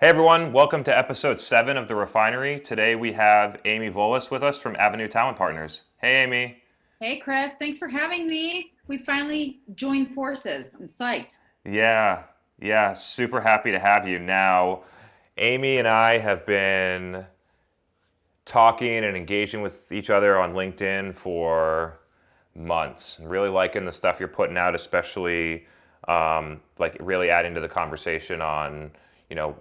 Hey everyone, welcome to episode 7 of the Refinery. Today we have Amy Volas with us from Avenue Talent Partners. Hey Amy. Hey, Chris, thanks for having me. We finally joined forces. I'm psyched. Yeah, yeah, super happy to have you. Now, Amy and I have been talking and engaging with each other on LinkedIn for months. Really liking the stuff you're putting out, especially like really adding to the conversation on, you know,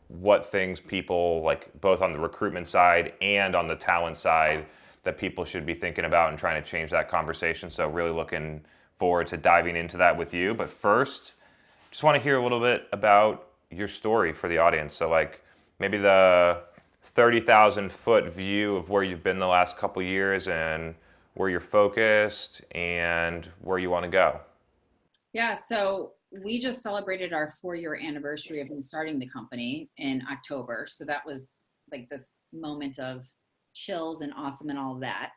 what things people like both on the recruitment side and on the talent side that people should be thinking about and trying to change that conversation. So really looking forward to diving into that with you. But first, just want to hear a little bit about your story for the audience. So like maybe the 30,000 foot view of where you've been the last couple years and where you're focused and where you want to go. Yeah, so we just celebrated our 4-year anniversary of me starting the company in October. So that was like this moment of chills and awesome and all of that.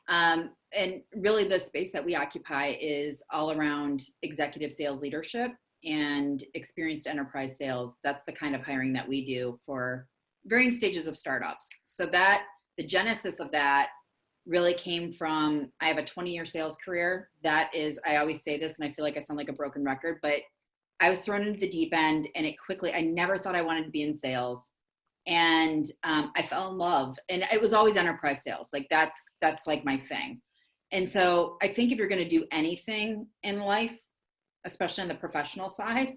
And really, the space that we occupy is all around executive sales leadership and experienced enterprise sales. That's the kind of hiring that we do for varying stages of startups. So that the genesis of that really came from, I have a 20-year sales career. That is, I always say this and I feel like I sound like a broken record, but I was thrown into the deep end and it quickly, I never thought I wanted to be in sales. And I fell in love, and it was always enterprise sales. Like that's like my thing. And so I think if you're going to do anything in life, especially on the professional side,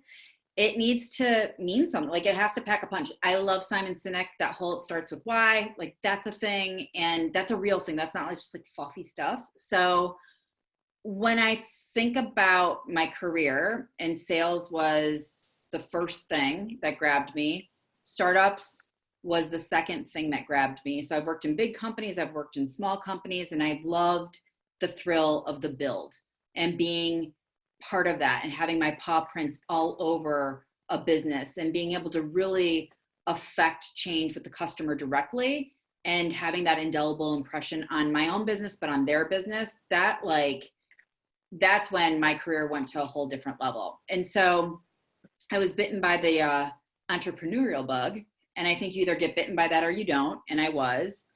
it needs to mean something. Like it has to pack a punch. I love Simon Sinek, that whole it starts with why, like that's a thing. And that's a real thing. That's not like just like fluffy stuff. So when I think about my career, and sales was the first thing that grabbed me, startups was the second thing that grabbed me. So I've worked in big companies, I've worked in small companies, and I loved the thrill of the build and being part of that and having my paw prints all over a business and being able to really affect change with the customer directly and having that indelible impression on my own business, but on their business, that's when my career went to a whole different level. And so I was bitten by the entrepreneurial bug. And I think you either get bitten by that or you don't. And I was.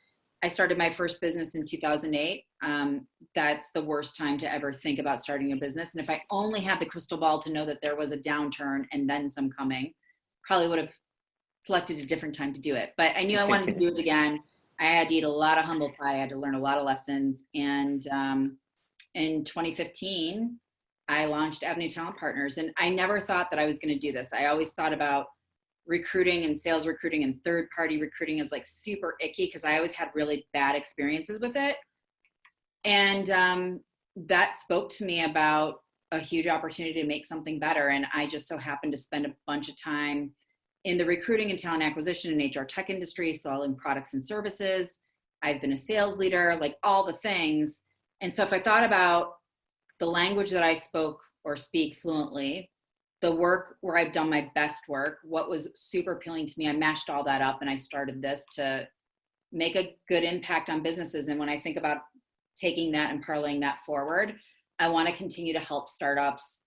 I started my first business in 2008. That's the worst time to ever think about starting a business. And if I only had the crystal ball to know that there was a downturn and then some coming, probably would have selected a different time to do it. But I knew I wanted to do it again. I had to eat a lot of humble pie. I had to learn a lot of lessons. And in 2015, I launched Avenue Talent Partners. And I never thought that I was going to do this. I always thought about recruiting and sales recruiting and third party recruiting is like super icky because I always had really bad experiences with it. And that spoke to me about a huge opportunity to make something better. And I just so happened to spend a bunch of time in the recruiting and talent acquisition and HR tech industry, selling products and services. I've been a sales leader, like all the things. And so if I thought about the language that I spoke or speak fluently, the work where I've done my best work, what was super appealing to me, I mashed all that up and I started this to make a good impact on businesses. And when I think about taking that and parlaying that forward, I want to continue to help startups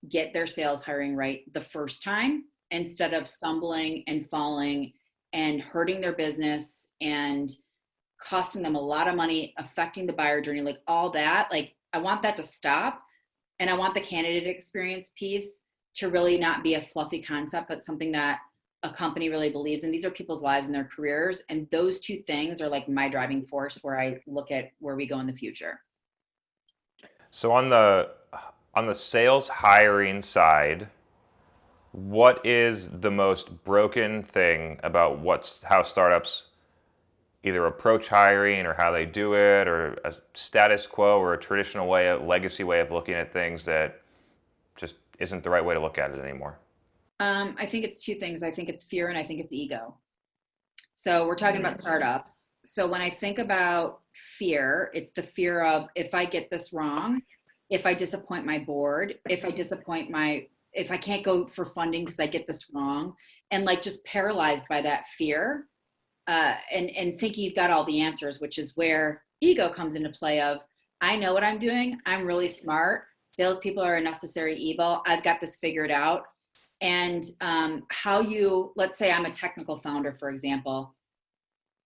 get their sales hiring right the first time instead of stumbling and falling and hurting their business and costing them a lot of money, affecting the buyer journey, like all that. Like I want that to stop. And I want the candidate experience piece to really not be a fluffy concept, but something that a company really believes in. These are people's lives and their careers. And those two things are like my driving force where I look at where we go in the future. So on the sales hiring side, what is the most broken thing about what's how startups either approach hiring or how they do it or a status quo or a traditional way, a legacy way of looking at things that just isn't the right way to look at it anymore? I think it's two things. I think it's fear and I think it's ego. So we're talking about startups. So when I think about fear, it's the fear of if I get this wrong, if I disappoint my board, if I can't go for funding because I get this wrong, and like just paralyzed by that fear, and thinking you've got all the answers, which is where ego comes into play of, I know what I'm doing. I'm really smart. Salespeople are a necessary evil. I've got this figured out. And how you, let's say I'm a technical founder, for example,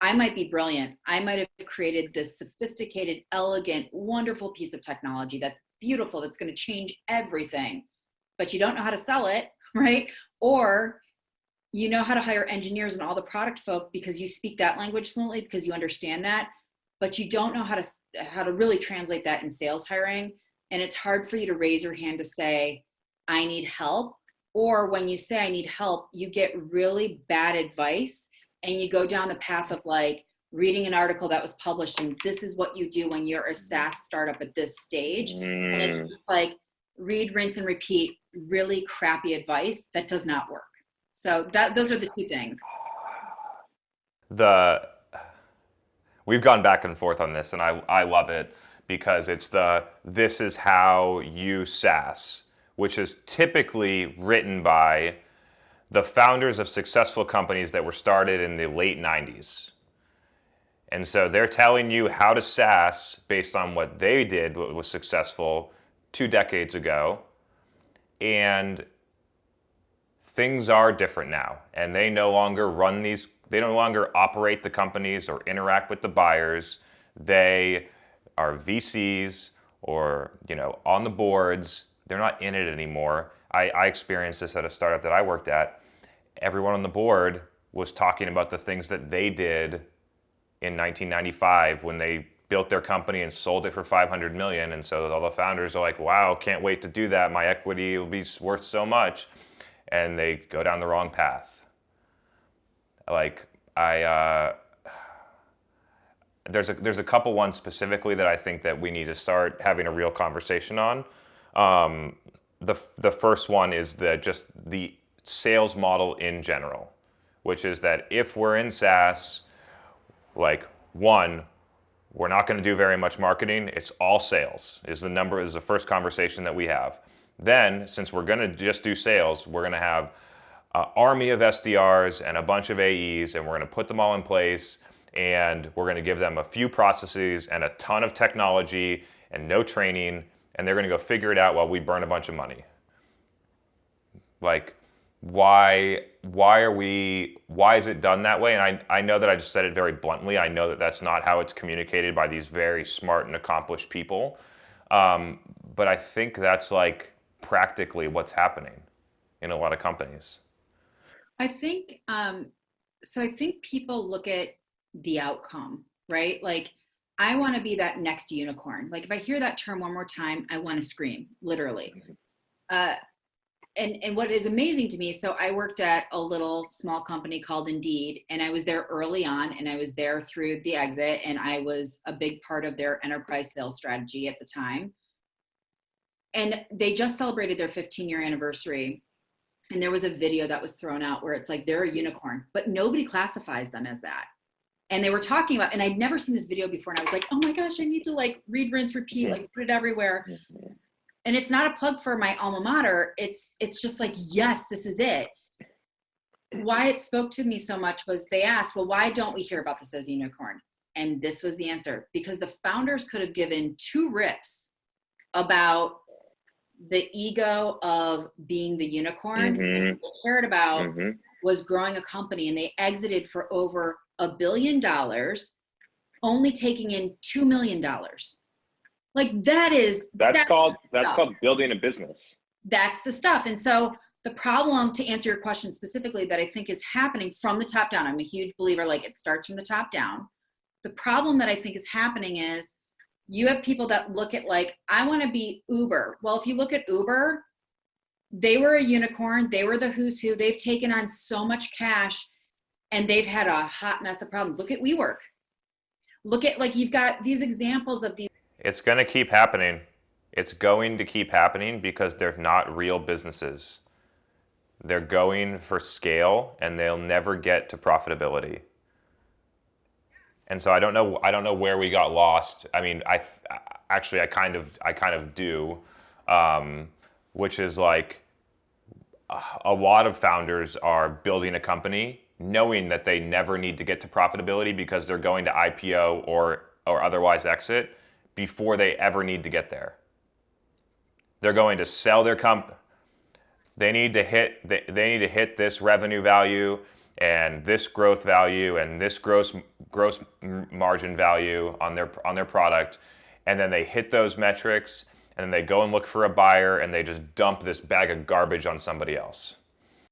I might be brilliant. I might have created this sophisticated, elegant, wonderful piece of technology that's beautiful, that's going to change everything, but you don't know how to sell it, right? Or you know how to hire engineers and all the product folk because you speak that language fluently, because you understand that, but you don't know how to really translate that in sales hiring. And it's hard for you to raise your hand to say, I need help. Or when you say I need help, you get really bad advice and you go down the path of like reading an article that was published and this is what you do when you're a SaaS startup at this stage. And it's just like read, rinse, and repeat really crappy advice that does not work. So those are the two things. We've gone back and forth on this, and I love it because it's this is how you SaaS, which is typically written by the founders of successful companies that were started in the late 90s. And so they're telling you how to SaaS based on what they did, what was successful 2 decades ago. And things are different now, and they no longer operate the companies or interact with the buyers. They are VCs or, on the boards. They're not in it anymore. I experienced this at a startup that I worked at. Everyone on the board was talking about the things that they did in 1995 when they built their company and sold it for 500 million. And so all the founders are like, wow, can't wait to do that. My equity will be worth so much. And they go down the wrong path. Like there's a couple ones specifically that I think that we need to start having a real conversation on. The first one is just the sales model in general, which is that if we're in SaaS, like one, we're not going to do very much marketing. It's all sales is the first conversation that we have. Then, since we're going to just do sales, we're going to have an army of SDRs and a bunch of AEs, and we're going to put them all in place, and we're going to give them a few processes and a ton of technology and no training, and they're going to go figure it out while we burn a bunch of money. Like, why is it done that way? And I know that I just said it very bluntly. I know that that's not how it's communicated by these very smart and accomplished people. But I think that's like practically what's happening in a lot of companies. I think, so I think people look at the outcome, right? Like, I want to be that next unicorn. Like, if I hear that term one more time, I want to scream, literally. And what is amazing to me, so I worked at a little small company called Indeed, and I was there early on, and I was there through the exit, and I was a big part of their enterprise sales strategy at the time. And they just celebrated their 15-year anniversary. And there was a video that was thrown out where it's like, they're a unicorn, but nobody classifies them as that. And they were talking about, and I'd never seen this video before. And I was like, oh my gosh, I need to like read, rinse, repeat, like put it everywhere. And it's not a plug for my alma mater. It's just like, yes, this is it. Why it spoke to me so much was they asked, well, why don't we hear about this as a unicorn? And this was the answer, because the founders could have given 2 rips about the ego of being the unicorn. And what they cared about was growing a company, and they exited for over $1 billion, only taking in $2 million. Like that's called building a business. That's the stuff. And so the problem, to answer your question specifically, that I think is happening from the top down, I'm a huge believer, like it starts from the top down. The problem that I think is happening is you have people that look at like, I want to be Uber. Well, if you look at Uber, they were a unicorn. They were the who's who. They've taken on so much cash and they've had a hot mess of problems. Look at WeWork. Look at, like, you've got these examples of these. It's going to keep happening. It's going to keep happening because they're not real businesses. They're going for scale and they'll never get to profitability. And so I don't know where we got lost. I mean, I kind of do, which is like a lot of founders are building a company knowing that they never need to get to profitability because they're going to IPO or otherwise exit before they ever need to get there. They're going to sell their company. they need to hit this revenue value and this growth value and this gross margin value on their product, and then they hit those metrics, and then they go and look for a buyer, and they just dump this bag of garbage on somebody else.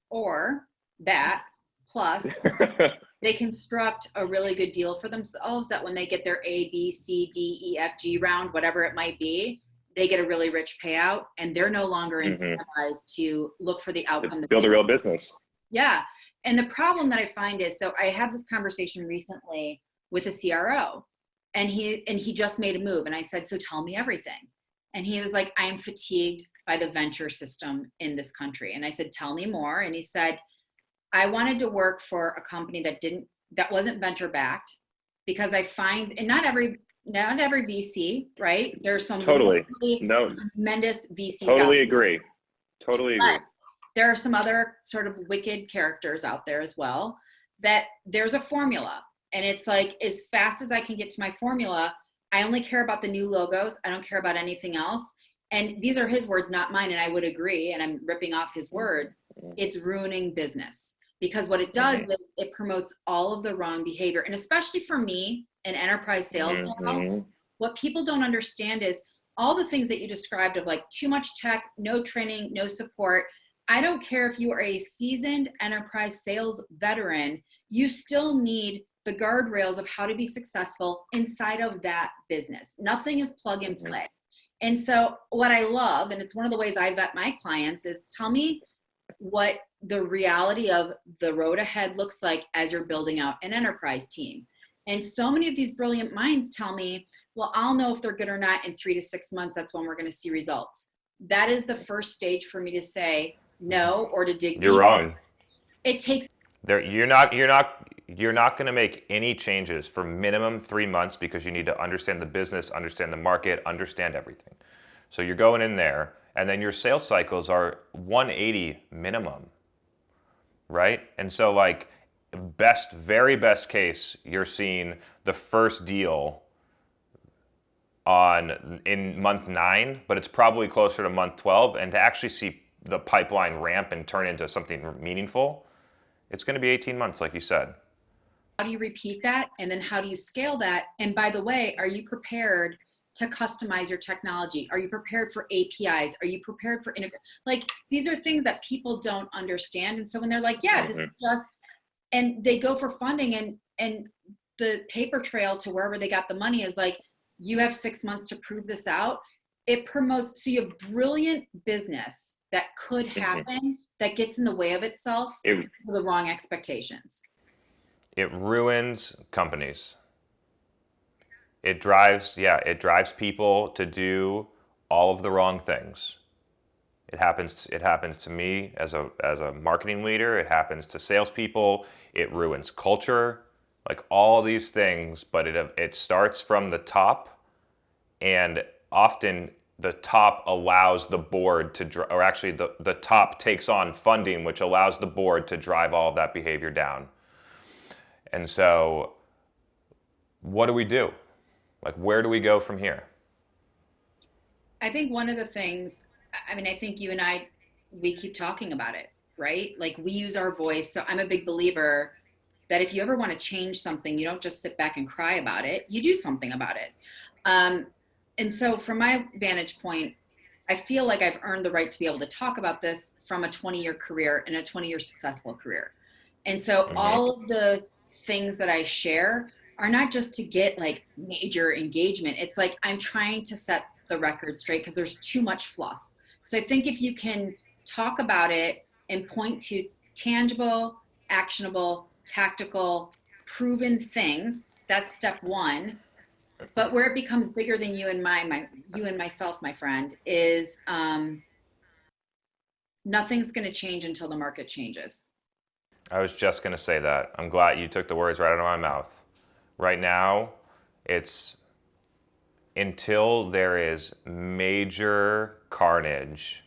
Or that plus they construct a really good deal for themselves that when they get their A, B, C, D, E, F, G round, whatever it might be, they get a really rich payout, and they're no longer incentivized to look for the outcome. Build a real business. Yeah. And the problem that I find is, so I had this conversation recently with a CRO, and he just made a move. And I said, so tell me everything. And he was like, I am fatigued by the venture system in this country. And I said, tell me more. And he said, I wanted to work for a company that wasn't venture backed, because I find, and not every VC, right? There's some Totally tremendous VCs. Totally agree. Totally agree. But there are some other sort of wicked characters out there as well, that there's a formula, and it's like, as fast as I can get to my formula, I only care about the new logos. I don't care about anything else. And these are his words, not mine. And I would agree. And I'm ripping off his words. It's ruining business, because what it does is it promotes all of the wrong behavior. And especially for me in enterprise sales now, what people don't understand is all the things that you described of like too much tech, no training, no support. I don't care if you are a seasoned enterprise sales veteran, you still need the guardrails of how to be successful inside of that business. Nothing is plug and play. And so what I love, and it's one of the ways I vet my clients, is tell me what the reality of the road ahead looks like as you're building out an enterprise team. And so many of these brilliant minds tell me, well, I'll know if they're good or not in 3 to 6 months. That's when we're going to see results. That is the first stage for me to say no, or to dig deeper. You're wrong. It takes you're not going to make any changes for minimum 3 months, because you need to understand the business, understand the market, understand everything. So you're going in there, and then your sales cycles are 180 minimum, right? And so like very best case, you're seeing the first deal in month 9, but it's probably closer to month 12, and to actually see the pipeline ramp and turn into something meaningful, it's going to be 18 months, like you said. How do you repeat that? And then how do you scale that? And by the way, are you prepared to customize your technology? Are you prepared for APIs? Are you prepared for like, these are things that people don't understand. And so when they're like, yeah, this is just, and they go for funding, and the paper trail to wherever they got the money is like, you have 6 months to prove this out. It promotes, so you have brilliant business that could happen that gets in the way of itself for the wrong expectations. It ruins companies. It drives people to do all of the wrong things. It happens to me as a marketing leader. It happens to salespeople. It ruins culture, like all these things. But it starts from the top, and often the top allows the board to, or actually the top takes on funding, which allows the board to drive all of that behavior down. And so what do we do? Like, where do we go from here? I think one of the things, I mean, I think you and I, we keep talking about it, right? Like, we use our voice. So I'm a big believer that if you ever want to change something, you don't just sit back and cry about it, you do something about it. And so from my vantage point, I feel like I've earned the right to be able to talk about this from a 20-year career and a 20-year successful career. And so all of the things that I share are not just to get like major engagement. It's like, I'm trying to set the record straight, because there's too much fluff. So I think if you can talk about it and point to tangible, actionable, tactical, proven things, that's step one. But where it becomes bigger than you and you and myself, my friend, is nothing's going to change until the market changes. I was just going to say that. I'm glad you took the words right out of my mouth. Right now, it's until there is major carnage,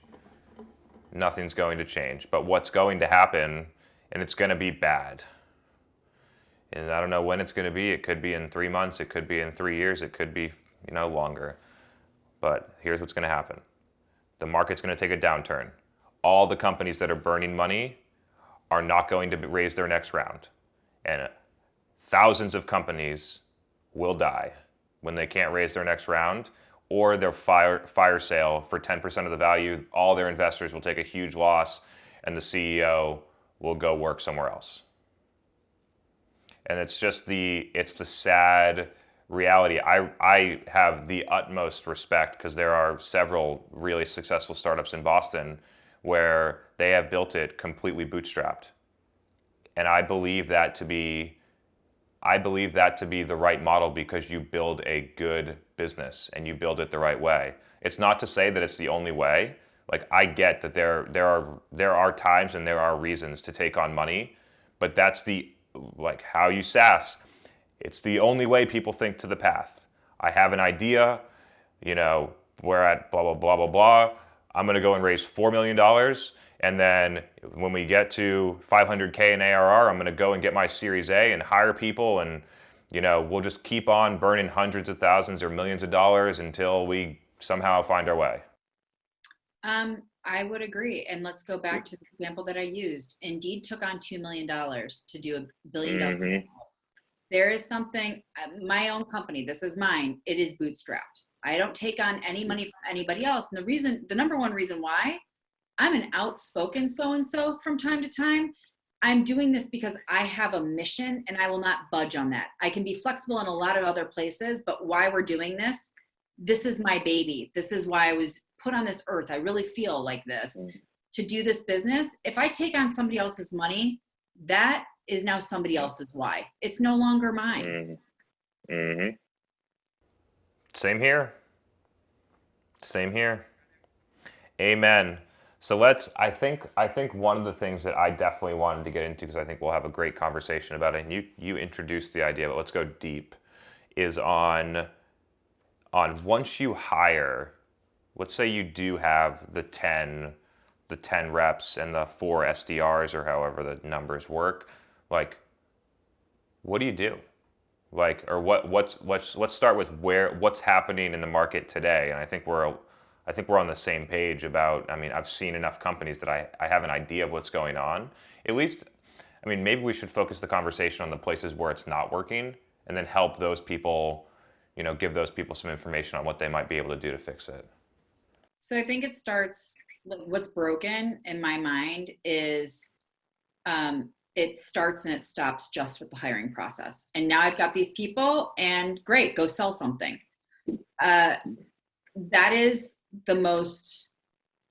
nothing's going to change. But what's going to happen, and it's going to be bad. And I don't know when it's going to be. It could be in 3 months. It could be in 3 years. It could be, longer. But here's what's going to happen. The market's going to take a downturn. all the companies that are burning money are not going to raise their next round. And thousands of companies will die when they can't raise their next round, or they'll fire sale for 10% of the value. All their investors will take a huge loss, and the CEO will go work somewhere else. And it's the sad reality. I have the utmost respect, because there are several really successful startups in Boston where they have built it completely bootstrapped. And I believe that to be the right model, because you build a good business and you build it the right way. It's not to say that it's the only way. Like, I get that there are times and there are reasons to take on money, but that's how you SaaS. It's the only way people think to the path. I have an idea, we're at blah, blah, blah, blah, blah. I'm going to go and raise $4 million. And then when we get to 500K in ARR, I'm going to go and get my Series A and hire people. And, we'll just keep on burning hundreds of thousands or millions of dollars until we somehow find our way. I would agree. And let's go back to the example that I used. Indeed took on $2 million to do $1 billion. Mm-hmm. There is something, my own company, this is mine, it is bootstrapped. I don't take on any money from anybody else. And the number one reason why, I'm an outspoken so-and-so from time to time. I'm doing this because I have a mission and I will not budge on that. I can be flexible in a lot of other places, but why we're doing this is my baby. This is why I was put on this earth. I really feel like this to do this business. If I take on somebody else's money, that is now somebody else's why. It's no longer mine. Mm-hmm. Same here. Amen. So I think one of the things that I definitely wanted to get into, because I think we'll have a great conversation about it, and you introduced the idea, but let's go deep, is on once you hire, let's say you do have the 10 reps and the 4 SDRs, or however the numbers work, like, what do you do? Like, or let's start with what's happening in the market today. And I think we're on the same page about, I've seen enough companies that I have an idea of what's going on. At least, maybe we should focus the conversation on the places where it's not working, and then help those people, give those people some information on what they might be able to do to fix it. So I think it starts, what's broken in my mind is, it starts and it stops just with the hiring process. And now I've got these people, and great, go sell something. That is the most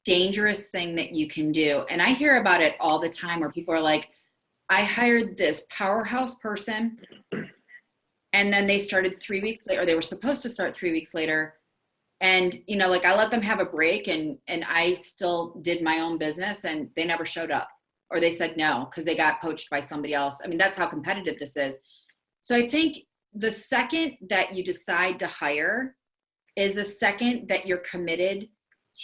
dangerous thing that you can do. And I hear about it all the time, where people are like, I hired this powerhouse person, and then they started 3 weeks later, or they were supposed to start 3 weeks later. And, I let them have a break, and I still did my own business, and they never showed up, or they said no, because they got poached by somebody else. That's how competitive this is. So I think the second that you decide to hire is the second that you're committed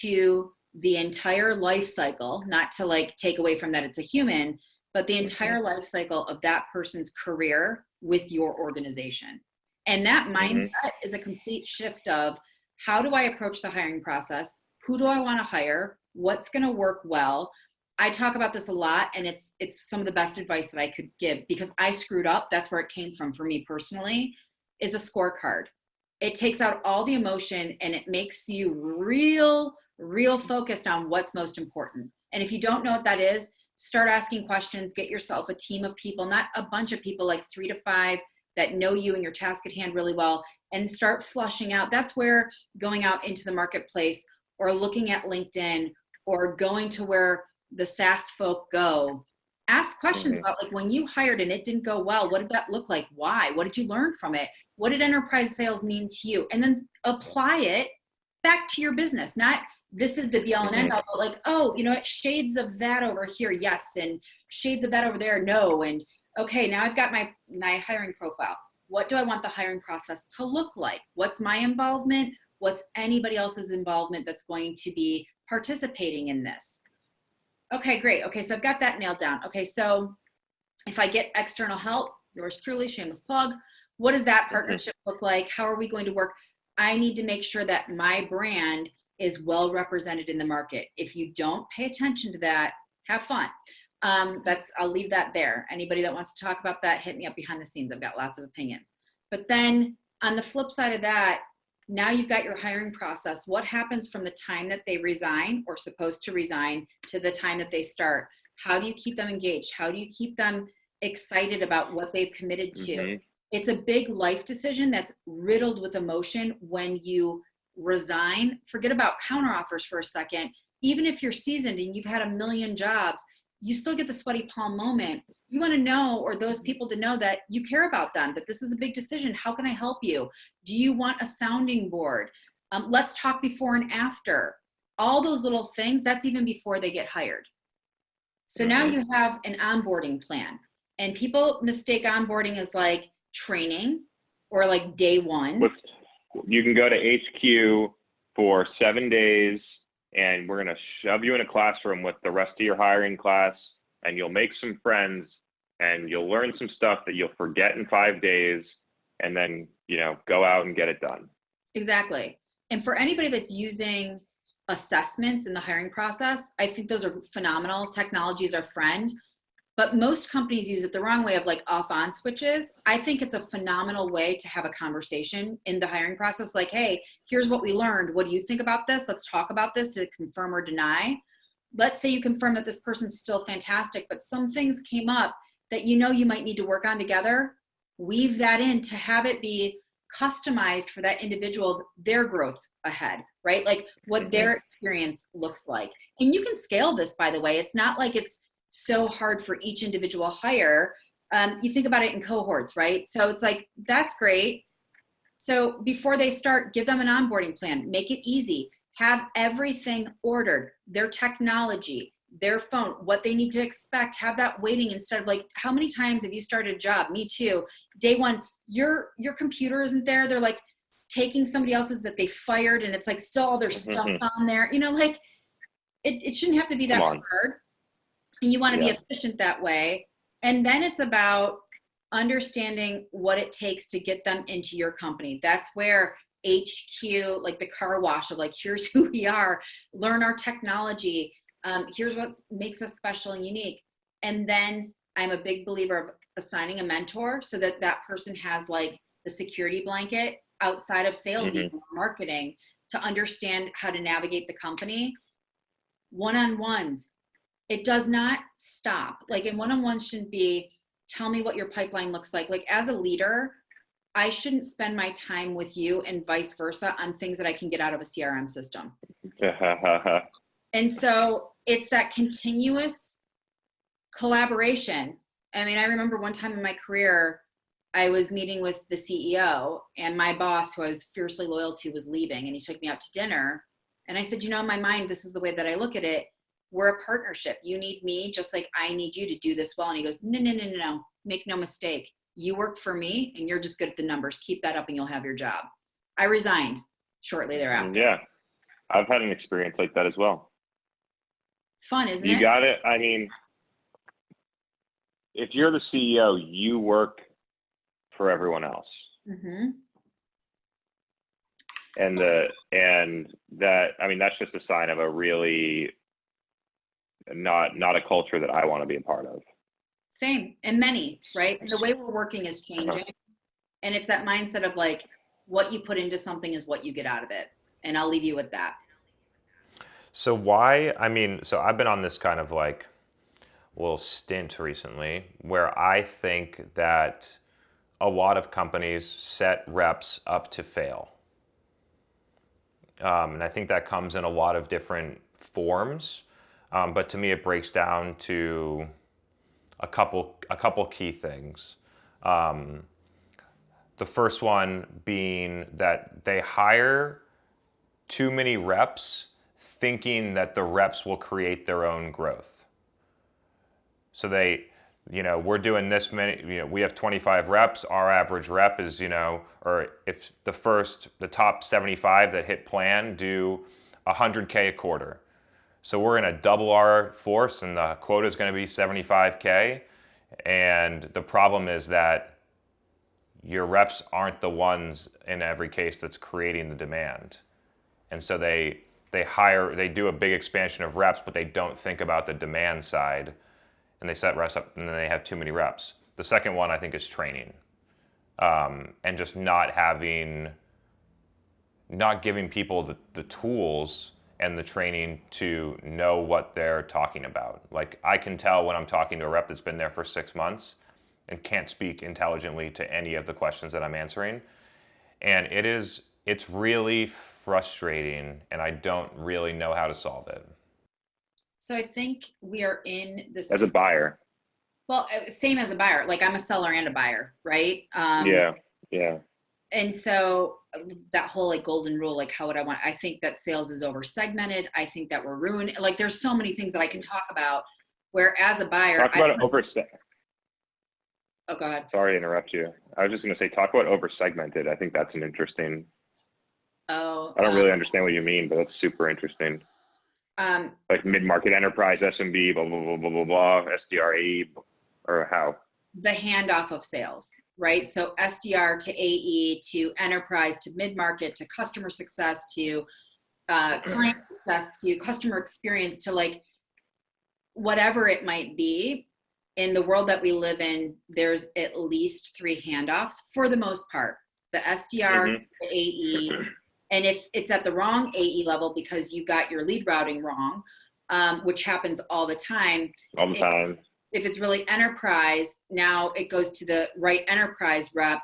to the entire life cycle, not to take away from that it's a human, but the entire life cycle of that person's career with your organization. And that mindset is a complete shift of, how do I approach the hiring process? Who do I want to hire? What's going to work well? I talk about this a lot, and it's some of the best advice that I could give, because I screwed up. That's where it came from for me personally, is a scorecard. It takes out all the emotion, and it makes you real focused on what's most important. And if you don't know what that is, start asking questions, get yourself a team of people, not a bunch of people, like 3 to 5 that know you and your task at hand really well, and start flushing out. That's where going out into the marketplace, or looking at LinkedIn, or going to where the SaaS folk go. Ask questions about, when you hired and it didn't go well, what did that look like? Why? What did you learn from it? What did enterprise sales mean to you? And then apply it back to your business. Not, this is the be all and end all, but shades of that over here, yes, and shades of that over there, no. And okay, now I've got my hiring profile. What do I want the hiring process to look like? What's my involvement? What's anybody else's involvement that's going to be participating in this? Okay, great. Okay, so I've got that nailed down. Okay, so if I get external help, yours truly, shameless plug, what does that partnership look like? How are we going to work? I need to make sure that my brand is well represented in the market. If you don't pay attention to that, have fun. I'll leave that there. Anybody that wants to talk about that, hit me up behind the scenes. I've got lots of opinions. But then on the flip side of that, now you've got your hiring process. What happens from the time that they resign or supposed to resign to the time that they start? How do you keep them engaged? How do you keep them excited about what they've committed to? Mm-hmm. It's a big life decision that's riddled with emotion when you resign. Forget about counteroffers for a second. Even if you're seasoned and you've had a million jobs, you still get the sweaty palm moment. You want to know, or those people to know, that you care about them, that this is a big decision. How can I help you? Do you want a sounding board? Let's talk before and after. All those little things, that's even before they get hired. So now you have an onboarding plan, and people mistake onboarding as like training or like day one. You can go to HQ for 7 days, and we're going to shove you in a classroom with the rest of your hiring class, and you'll make some friends, and you'll learn some stuff that you'll forget in 5 days, and then, go out and get it done. Exactly. And for anybody that's using assessments in the hiring process, I think those are phenomenal. Technology is our friend, but most companies use it the wrong way, of like off-on switches. I think it's a phenomenal way to have a conversation in the hiring process. Like, hey, here's what we learned. What do you think about this? Let's talk about this to confirm or deny. Let's say you confirm that this person's still fantastic, but some things came up that you might need to work on together. Weave that in to have it be customized for that individual, their growth ahead, right? Like what their experience looks like. And you can scale this, by the way. It's not like it's so hard for each individual hire. You think about it in cohorts, right? So it's like, that's great. So before they start, give them an onboarding plan, make it easy, have everything ordered, their technology, their phone, what they need to expect, have that waiting, instead of like, how many times have you started a job? Me too. Day one, your computer isn't there. They're like taking somebody else's that they fired, and it's like still all their stuff on there. Like it shouldn't have to be that hard. And you want to be efficient that way. And then it's about understanding what it takes to get them into your company. That's where HQ, like the car wash of like, here's who we are, learn our technology. Here's what makes us special and unique. And then I'm a big believer of assigning a mentor, so that that person has like the security blanket outside of sales, even marketing, to understand how to navigate the company. One-on-ones. It does not stop. Like, in one-on-ones shouldn't be, tell me what your pipeline looks like. Like, as a leader, I shouldn't spend my time with you and vice versa on things that I can get out of a CRM system. And so it's that continuous collaboration. I mean, I remember one time in my career, I was meeting with the CEO, and my boss, who I was fiercely loyal to, was leaving, and he took me out to dinner. And I said, in my mind, this is the way that I look at it. We're a partnership. You need me just like I need you to do this well. And he goes, no, make no mistake. You work for me, and you're just good at the numbers. Keep that up and you'll have your job. I resigned shortly thereafter. Yeah, I've had an experience like that as well. It's fun, isn't it? You got it. I mean, if you're the CEO, you work for everyone else. And that's just a sign of a really not a culture that I want to be a part of. Same. And many, right? And the way we're working is changing. And it's that mindset of like, what you put into something is what you get out of it. And I'll leave you with that. So so I've been on this kind of like little stint recently where I think that a lot of companies set reps up to fail. And I think that comes in a lot of different forms. But to me, it breaks down to a couple key things. The first one being that they hire too many reps, thinking that the reps will create their own growth. So we're doing this many, we have 25 reps. Our average rep is, or if the top 75 that hit plan do 100K a quarter. So we're going to double our force, and the quota is going to be 75K. And the problem is that your reps aren't the ones in every case that's creating the demand. And so they they do a big expansion of reps, but they don't think about the demand side, and they set reps up, and then they have too many reps. The second one, I think, is training, and just not giving people the tools and the training to know what they're talking about. Like, I can tell when I'm talking to a rep that's been there for 6 months and can't speak intelligently to any of the questions that I'm answering. And it's really frustrating, and I don't really know how to solve it. So I think we are in this As a buyer. Well, same as a buyer. Like, I'm a seller and a buyer, right? Yeah. And so that whole like golden rule, like how would I want, I think that sales is over segmented. I think that we're ruined. Like, there's so many things that I can talk about where as a buyer, Talk about oh, go ahead. Sorry to interrupt you. I was just going to say, talk about over-segmented. I think that's an interesting. I don't really understand what you mean, but that's super interesting. Like mid-market enterprise, SMB, blah, blah, blah, blah, blah, blah, SDR, AE, or how? The handoff of sales, right? So SDR to AE to enterprise to mid-market to customer success to client success to customer experience to like whatever it might be. In the world that we live in, there's at least 3 handoffs for the most part. The SDR, the AE, and if it's at the wrong AE level because you got your lead routing wrong, which happens all the time. If it's really enterprise, now it goes to the right enterprise rep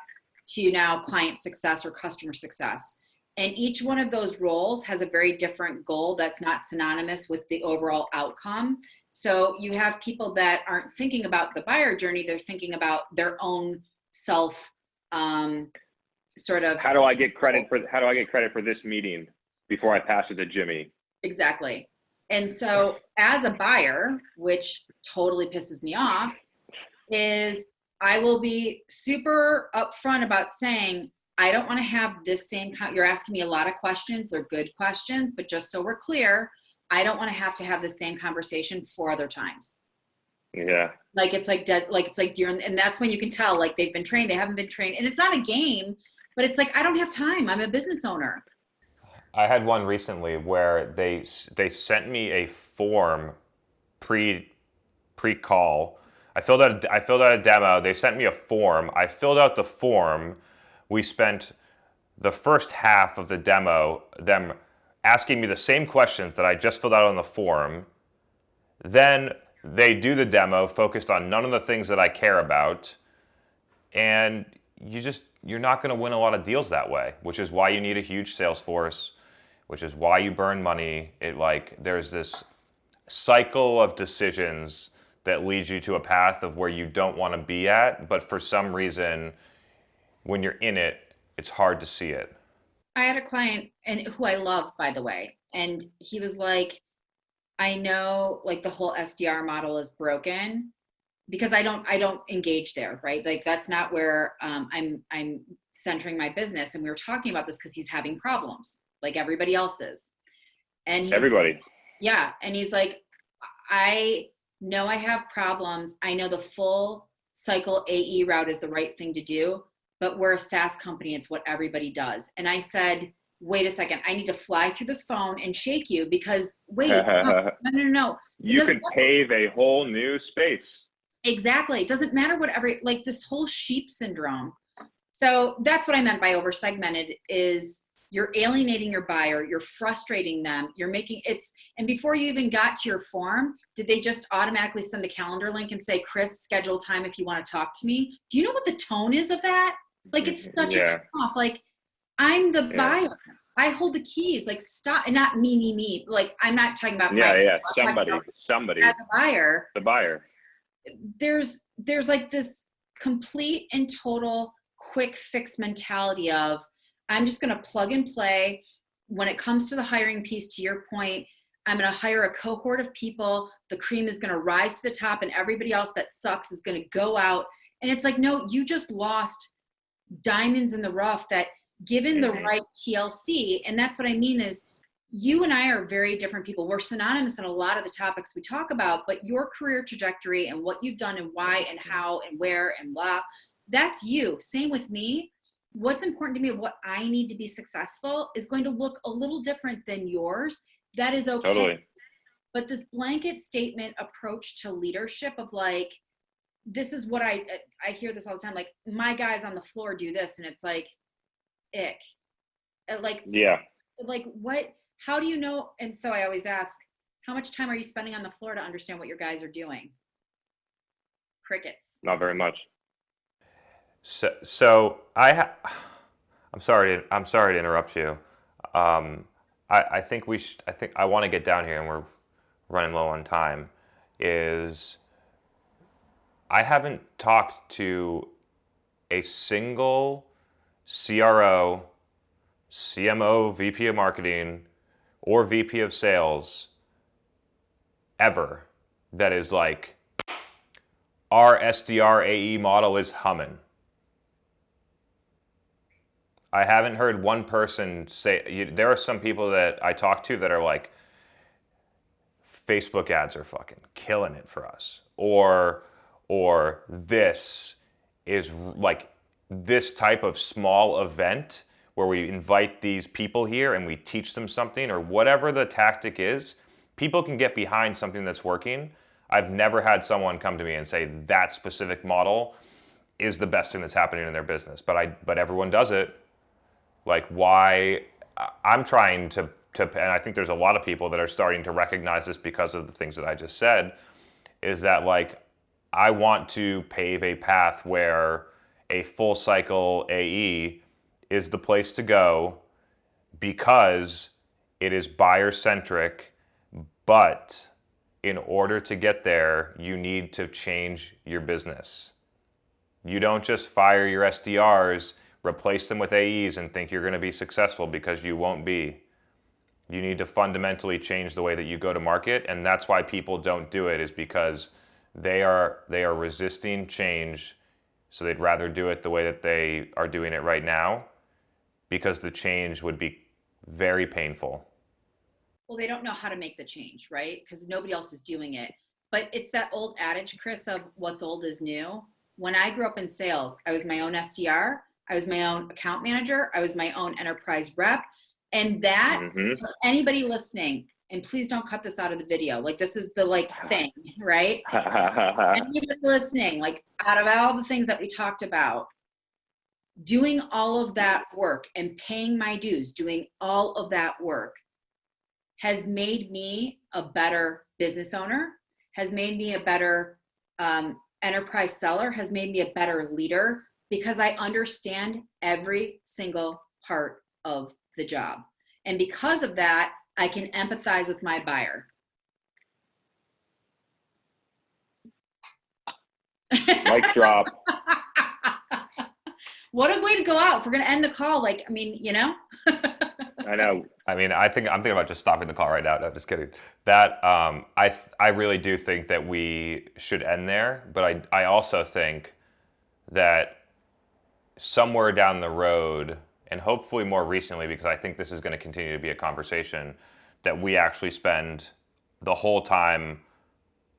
to now client success or customer success. And each one of those roles has a very different goal that's not synonymous with the overall outcome. So you have people that aren't thinking about the buyer journey, they're thinking about their own self sort of. How do I get credit for this meeting before I pass it to Jimmy? Exactly. And so as a buyer, which totally pisses me off, is I will be super upfront about saying, I don't want to have this same, you're asking me a lot of questions. They're good questions, but just so we're clear, I don't want to have the same conversation 4 other times. Yeah. Like it's like dead, like it's like deer, and that's when you can tell like they've been trained, they haven't been trained. And it's not a game, but it's like, I don't have time. I'm a business owner. I had one recently where they sent me a form pre-call. I filled out a demo. They sent me a form. I filled out the form. We spent the first half of the demo them asking me the same questions that I just filled out on the form. Then they do the demo focused on none of the things that I care about. And you're not going to win a lot of deals that way, which is why you need a huge sales force, which is why you burn money. There's this cycle of decisions that leads you to a path of where you don't want to be at, but for some reason, when you're in it, it's hard to see it. I had a client, and who I love, by the way, and he was like, I know like the whole SDR model is broken because I don't engage there, right? Like that's not where I'm centering my business. And we were talking about this because he's having problems like everybody else is. And everybody. Yeah. And he's like, I know I have problems. I know the full cycle AE route is the right thing to do, but we're a SaaS company. It's what everybody does. And I said, wait a second, I need to fly through this phone and shake you because wait, no. You could pave a whole new space. Exactly. It doesn't matter like this whole sheep syndrome. So that's what I meant by over segmented is you're alienating your buyer, you're frustrating them, you're making and before you even got to your form, did they just automatically send the calendar link and say, Chris, schedule time if you want to talk to me? Do you know what the tone is of that? Like it's such a off. Like I'm the buyer. I hold the keys. Like stop, and not me. Like I'm not talking about somebody as a buyer. The buyer. There's like this complete and total quick fix mentality of I'm just going to plug and play. When it comes to the hiring piece, to your point, I'm going to hire a cohort of people. The cream is going to rise to the top and everybody else that sucks is going to go out. And it's like, no, you just lost diamonds in the rough that given the right TLC. And that's what I mean is you and I are very different people. We're synonymous in a lot of the topics we talk about, but your career trajectory and what you've done and why and how and where and blah, that's you. Same with me. What's important to me of what I need to be successful is going to look a little different than yours. That is okay. Totally. But this blanket statement approach to leadership of like, this is what I hear this all the time. Like, my guys on the floor do this, and it's like, ick. Like, Yeah. like what? How do you know? And so I always ask, how much time are you spending on the floor to understand what your guys are doing? Crickets. Not very much. So I'm sorry to interrupt you. I think I want to get down here, and we're running low on time. Is I haven't talked to a single CRO, CMO, VP of marketing, or VP of sales ever that is like, our SDR AE model is humming. I haven't heard one person say, there are some people that I talk to that are like, Facebook ads are fucking killing it for us. Or this is like this type of small event where we invite these people here and we teach them something, or whatever the tactic is, people can get behind something that's working. I've never had someone come to me and say that specific model is the best thing that's happening in their business. But everyone does it. Like, why? I'm trying to, and I think there's a lot of people that are starting to recognize this because of the things that I just said, is that like, I want to pave a path where a full cycle AE is the place to go because it is buyer centric, but in order to get there, you need to change your business. You don't just fire your SDRs, replace them with AEs, and think you're going to be successful, because you won't be. You need to fundamentally change the way that you go to market, and that's why people don't do it, is because they are resisting change, so they'd rather do it the way that they are doing it right now, because the change would be very painful. Well, they don't know how to make the change, right? Because nobody else is doing it. But it's that old adage, Chris, of what's old is new. When I grew up in sales, I was my own SDR, I was my own account manager, I was my own enterprise rep. And that, for anybody listening, and please don't cut this out of the video, like this is the like thing, right? Anybody listening, like out of all the things that we talked about, doing all of that work and paying my dues, doing all of that work has made me a better business owner, has made me a better enterprise seller, has made me a better leader, because I understand every single part of the job. And because of that, I can empathize with my buyer. Mic drop. What a way to go out. If we're going to end the call, like, I mean, you know? I know. I mean, I'm thinking about just stopping the call right now. No, just kidding. That I really do think that we should end there, but I also think that somewhere down the road, and hopefully more recently, because I think this is going to continue to be a conversation, that we actually spend the whole time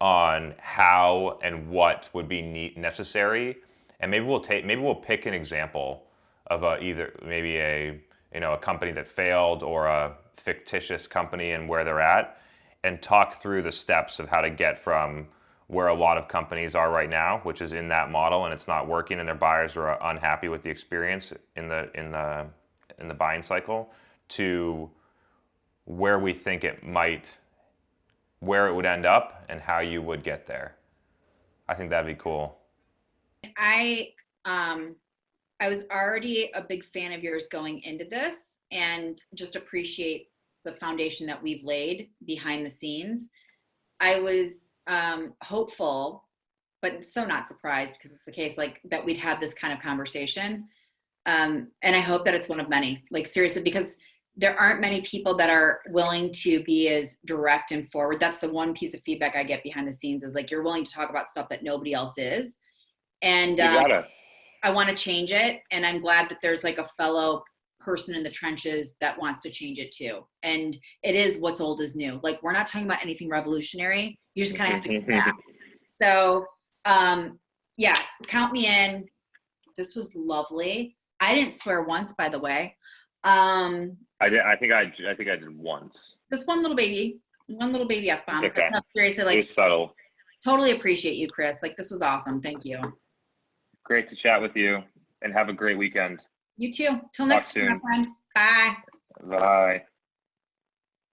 on how and what would be necessary, and maybe we'll pick an example of either maybe a company that failed, or a fictitious company and where they're at, and talk through the steps of how to get from where a lot of companies are right now, which is in that model and it's not working, and their buyers are unhappy with the experience in the buying cycle, to where we think where it would end up and how you would get there. I think that'd be cool. I was already a big fan of yours going into this, and just appreciate the foundation that we've laid behind the scenes. I was hopeful, but so not surprised, because it's the case, like, that we'd had this kind of conversation. And I hope that it's one of many, like, seriously, because there aren't many people that are willing to be as direct and forward. That's the one piece of feedback I get behind the scenes, is like, you're willing to talk about stuff that nobody else is. And I want to change it. And I'm glad that there's like a fellow person in the trenches that wants to change it too. And it is what's old is new. Like, we're not talking about anything revolutionary. You just kind of have to get back. So, yeah, count me in. This was lovely. I didn't swear once, by the way. I did. I think I did once. Just one little baby F-bomb. It's okay. But no, seriously, It like, was subtle. totally appreciate you, Chris. Like, this was awesome. Thank you. Great to chat with you, and have a great weekend. You too. Till next time, my soon. friend. Bye. Bye.